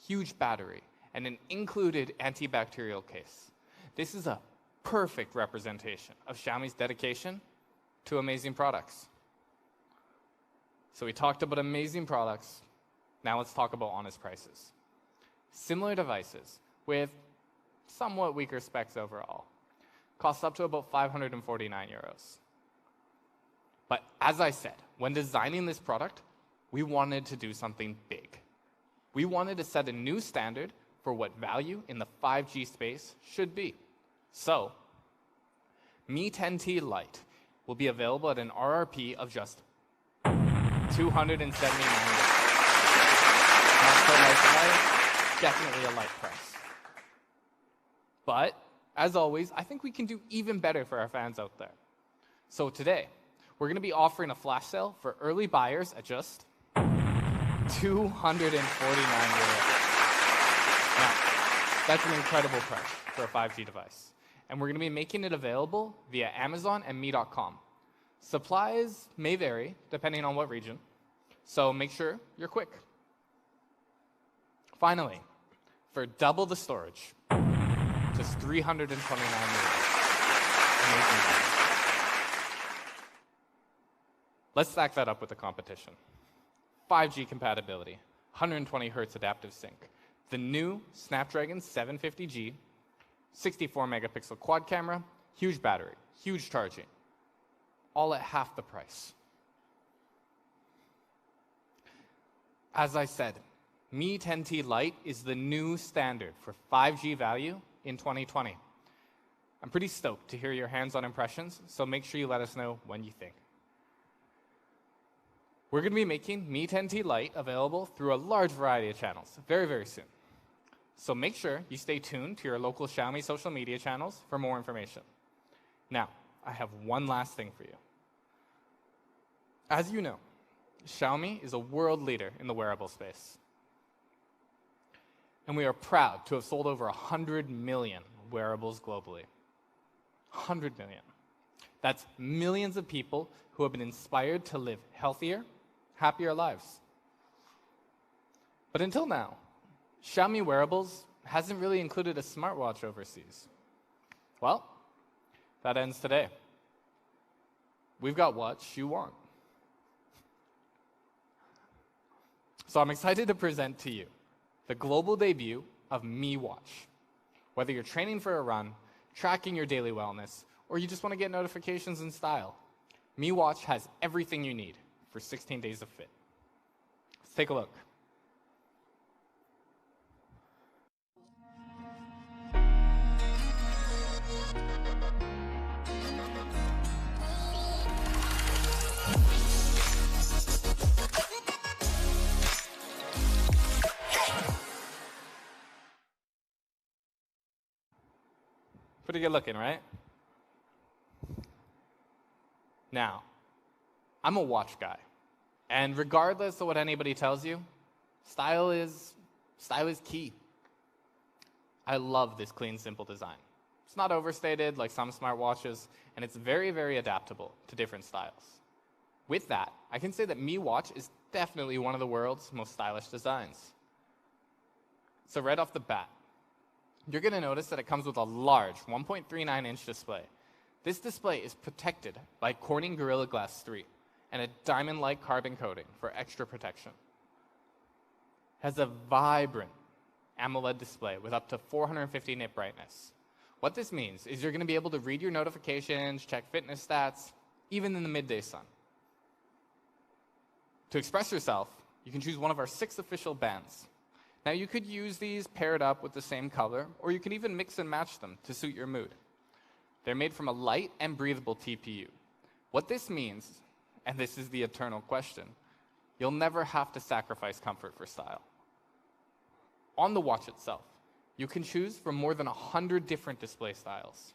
huge battery, and an included antibacterial case. This is a perfect representation of Xiaomi's dedication to amazing products. So we talked about amazing products. Now let's talk about honest prices. Similar devices with somewhat weaker specs overall cost up to about 549 euros. But as I said, when designing this product, we wanted to do something big. We wanted to set a new standard for what value in the 5G space should be. So, Mi 10T Lite will be available at an RRP of just 279 euros. Not so light, definitely a light price. But, as always, I think we can do even better for our fans out there. So today, we're going to be offering a flash sale for early buyers at just 249 euros. Now, that's an incredible price for a 5G device. And we're going to be making it available via Amazon and Mi.com. Supplies may vary depending on what region, so make sure you're quick. Finally, for double the storage, just 329 euros. Amazing value. Let's stack that up with the competition. 5G compatibility, 120 Hz adaptive sync, the new Snapdragon 750G, 64 megapixel quad camera, huge battery, huge charging, all at half the price. As I said, Mi 10T Lite is the new standard for 5G value in 2020. I'm pretty stoked to hear your hands-on impressions, so make sure you let us know when you think. We're going to be making Mi 10T Lite available through a large variety of channels very, very soon. So make sure you stay tuned to your local Xiaomi social media channels for more information. Now, I have one last thing for you. As you know, Xiaomi is a world leader in the wearable space. And we are proud to have sold over 100 million wearables globally. 100 million. That's millions of people who have been inspired to live healthier, happier lives. But until now, Xiaomi wearables hasn't really included a smartwatch overseas. Well, that ends today. We've got what you want. So I'm excited to present to you the global debut of Mi Watch. Whether you're training for a run, tracking your daily wellness, or you just want to get notifications in style, Mi Watch has everything you need for 16 days of fit. Let's take a look. Pretty good looking, right? Now, I'm a watch guy, and regardless of what anybody tells you, style is key. I love this clean, simple design. It's not overstated like some smartwatches, and it's very, very adaptable to different styles. With that, I can say that Mi Watch is definitely one of the world's most stylish designs. So right off the bat, you're going to notice that it comes with a large 1.39-inch display. This display is protected by Corning Gorilla Glass 3 and a diamond-like carbon coating for extra protection. It has a vibrant AMOLED display with up to 450 nit brightness. What this means is you're going to be able to read your notifications, check fitness stats, even in the midday sun. To express yourself, you can choose one of our 6 official bands. Now, you could use these paired up with the same color, or you can even mix and match them to suit your mood. They're made from a light and breathable TPU. What this means, and this is the eternal question, you'll never have to sacrifice comfort for style. On the watch itself, you can choose from more than 100 different display styles.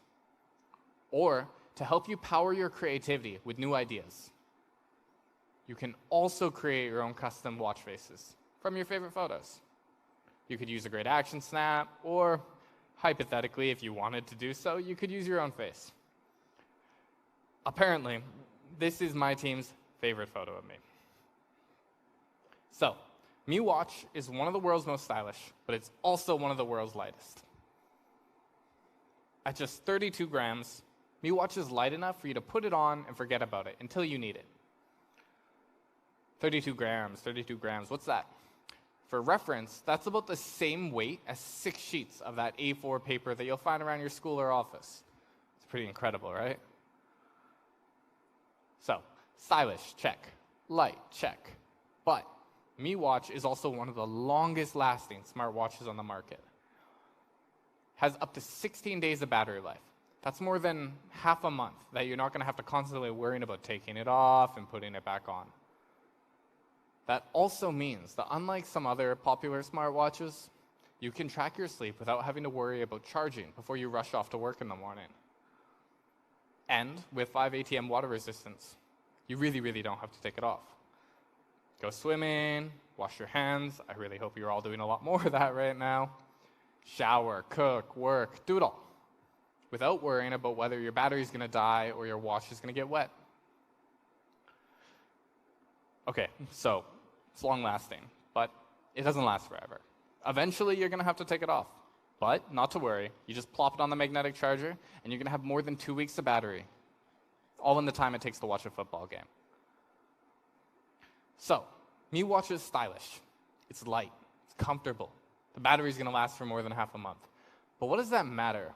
Or, to help you power your creativity with new ideas, you can also create your own custom watch faces from your favorite photos. You could use a great action snap, or hypothetically, if you wanted to do so, you could use your own face. Apparently, this is my team's favorite photo of me. So, Mi Watch is one of the world's most stylish, but it's also one of the world's lightest. At just 32 grams, Mi Watch is light enough for you to put it on and forget about it until you need it. 32 grams, what's that? For reference, that's about the same weight as 6 sheets of that A4 paper that you'll find around your school or office. It's pretty incredible, right? So, stylish, check. Light, check. But Mi Watch is also one of the longest lasting smartwatches on the market. Has up to 16 days of battery life. That's more than half a month that you're not going to have to constantly worrying about taking it off and putting it back on. That also means that unlike some other popular smartwatches, you can track your sleep without having to worry about charging before you rush off to work in the morning. And with 5 ATM water resistance, you really don't have to take it off. Go swimming, wash your hands. I really hope you're all doing a lot more of that right now. Shower, cook, work, do it all, without worrying about whether your battery's going to die or your watch is going to get wet. Okay, so it's long lasting, but it doesn't last forever. Eventually, you're going to have to take it off. But not to worry, you just plop it on the magnetic charger, and you're going to have more than 2 weeks of battery, all in the time it takes to watch a football game. So, Mi Watch is stylish. It's light. It's comfortable. The battery's going to last for more than half a month. But what does that matter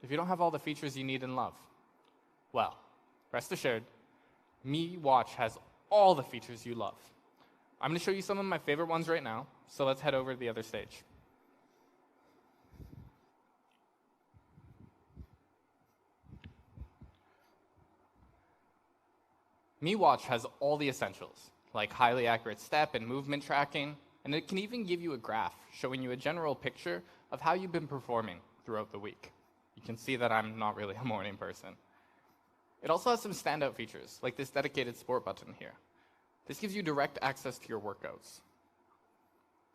if you don't have all the features you need and love? Well, rest assured, Mi Watch has all the features you love. I'm going to show you some of my favorite ones right now, so let's head over to the other stage. Mi Watch has all the essentials, like highly accurate step and movement tracking, and it can even give you a graph showing you a general picture of how you've been performing throughout the week. You can see that I'm not really a morning person. It also has some standout features, like this dedicated sport button here. This gives you direct access to your workouts.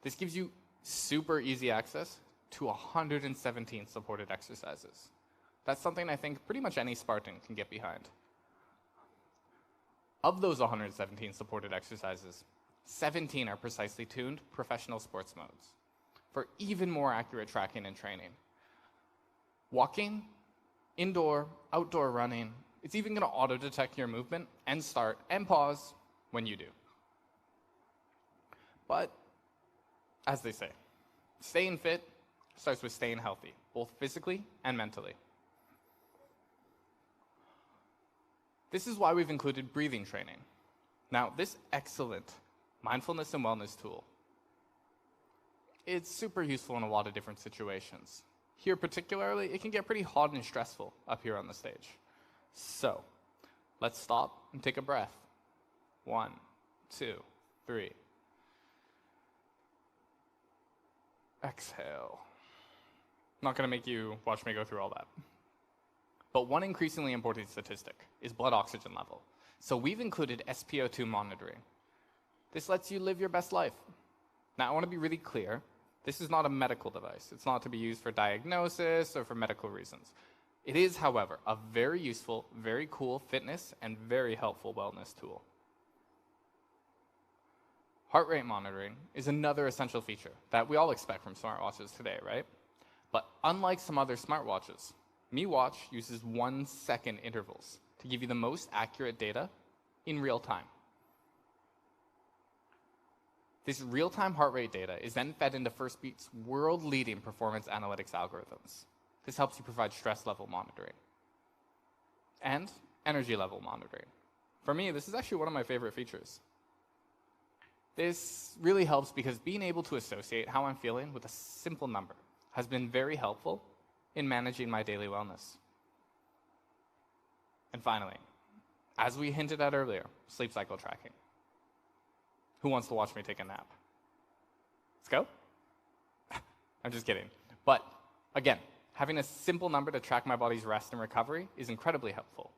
This gives you super easy access to 117 supported exercises. That's something I think pretty much any Spartan can get behind. Of those 117 supported exercises, 17 are precisely tuned professional sports modes for even more accurate tracking and training. Walking, indoor, outdoor running, it's even going to auto-detect your movement and start and pause when you do. But, as they say, staying fit starts with staying healthy, both physically and mentally. This is why we've included breathing training. Now, this excellent mindfulness and wellness tool, it's super useful in a lot of different situations. Here particularly, it can get pretty hot and stressful up here on the stage. So, let's stop and take a breath. 1, 2, 3. Exhale. Not going to make you watch me go through all that. But one increasingly important statistic is blood oxygen level. So we've included SpO2 monitoring. This lets you live your best life. Now, I want to be really clear. This is not a medical device. It's not to be used for diagnosis or for medical reasons. It is, however, a very useful, very cool fitness and very helpful wellness tool. Heart rate monitoring is another essential feature that we all expect from smartwatches today, right? But unlike some other smartwatches, Mi Watch uses 1-second intervals to give you the most accurate data in real time. This real-time heart rate data is then fed into Firstbeat's world-leading performance analytics algorithms. This helps you provide stress level monitoring and energy level monitoring. For me, this is actually one of my favorite features. This really helps because being able to associate how I'm feeling with a simple number has been very helpful in managing my daily wellness. And finally, as we hinted at earlier, sleep cycle tracking. Who wants to watch me take a nap? Let's go? I'm just kidding. But again, having a simple number to track my body's rest and recovery is incredibly helpful.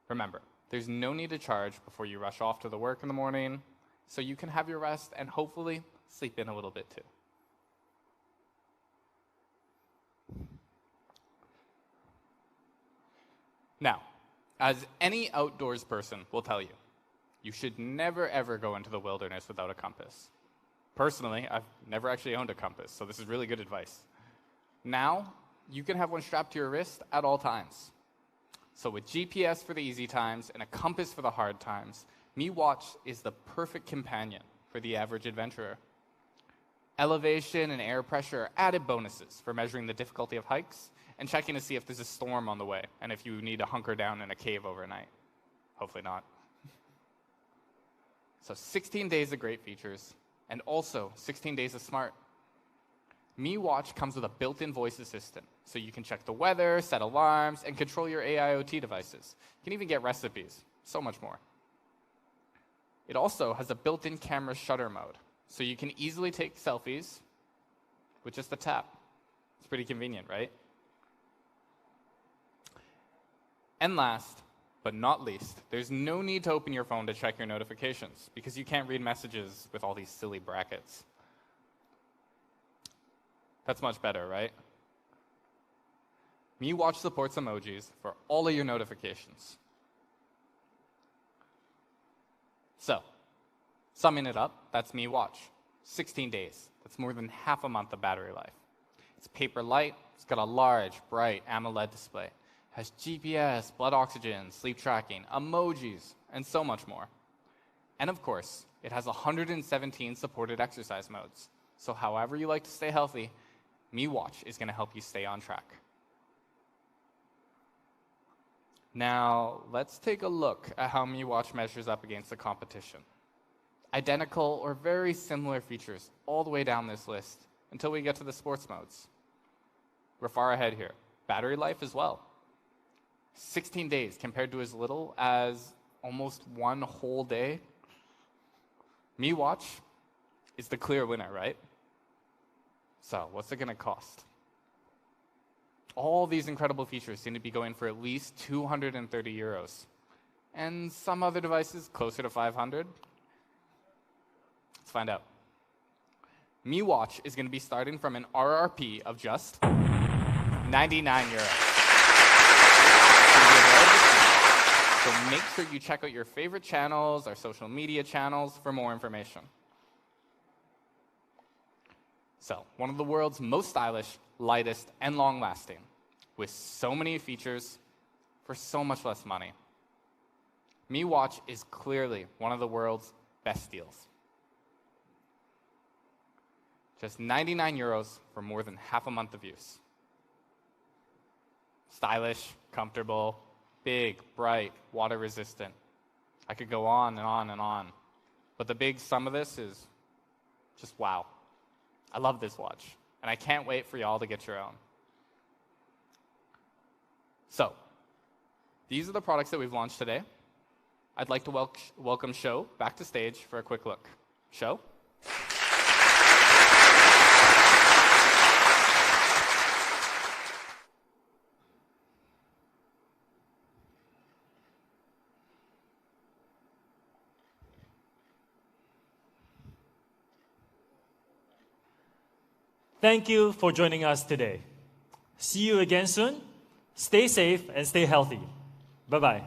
Remember, there's no need to charge before you rush off to the work in the morning, so you can have your rest and hopefully sleep in a little bit too. Now, as any outdoors person will tell you, you should never ever go into the wilderness without a compass. Personally, I've never actually owned a compass, so this is really good advice. Now, you can have one strapped to your wrist at all times. So with GPS for the easy times and a compass for the hard times, Mi Watch is the perfect companion for the average adventurer. Elevation and air pressure are added bonuses for measuring the difficulty of hikes and checking to see if there's a storm on the way and if you need to hunker down in a cave overnight. Hopefully not. So 16 days of great features and also 16 days of smart. Mi Watch comes with a built-in voice assistant, so you can check the weather, set alarms, and control your AIoT devices. You can even get recipes, so much more. It also has a built-in camera shutter mode, so you can easily take selfies with just a tap. It's pretty convenient, right? And last, but not least, there's no need to open your phone to check your notifications, because you can't read messages with all these silly brackets. That's much better, right? Mi Watch supports emojis for all of your notifications. So, summing it up, that's Mi Watch. 16 days. That's more than half a month of battery life. It's paper light. It's got a large, bright AMOLED display. It has GPS, blood oxygen, sleep tracking, emojis, and so much more. And of course, it has 117 supported exercise modes. So however you like to stay healthy, Mi Watch is going to help you stay on track. Now, let's take a look at how Mi Watch measures up against the competition. Identical or very similar features all the way down this list until we get to the sports modes. We're far ahead here. Battery life as well. 16 days compared to as little as almost one whole day. Mi Watch is the clear winner, right? So, what's it going to cost? All these incredible features seem to be going for at least 230 euros. And some other devices closer to 500. Let's find out. Mi Watch is going to be starting from an RRP of just 99 euros. So make sure you check out your favorite channels, our social media channels, for more information. So, one of the world's most stylish, lightest, and long-lasting, with so many features for so much less money. Mi Watch is clearly one of the world's best deals. Just 99 euros for more than half a month of use. Stylish, comfortable, big, bright, water-resistant. I could go on and on and on. But the big sum of this is just wow. I love this watch, and I can't wait for y'all to get your own. So, these are the products that we've launched today. I'd like to welcome Shou back to stage for a quick look. Shou? Thank you for joining us today. See you again soon. Stay safe and stay healthy. Bye-bye.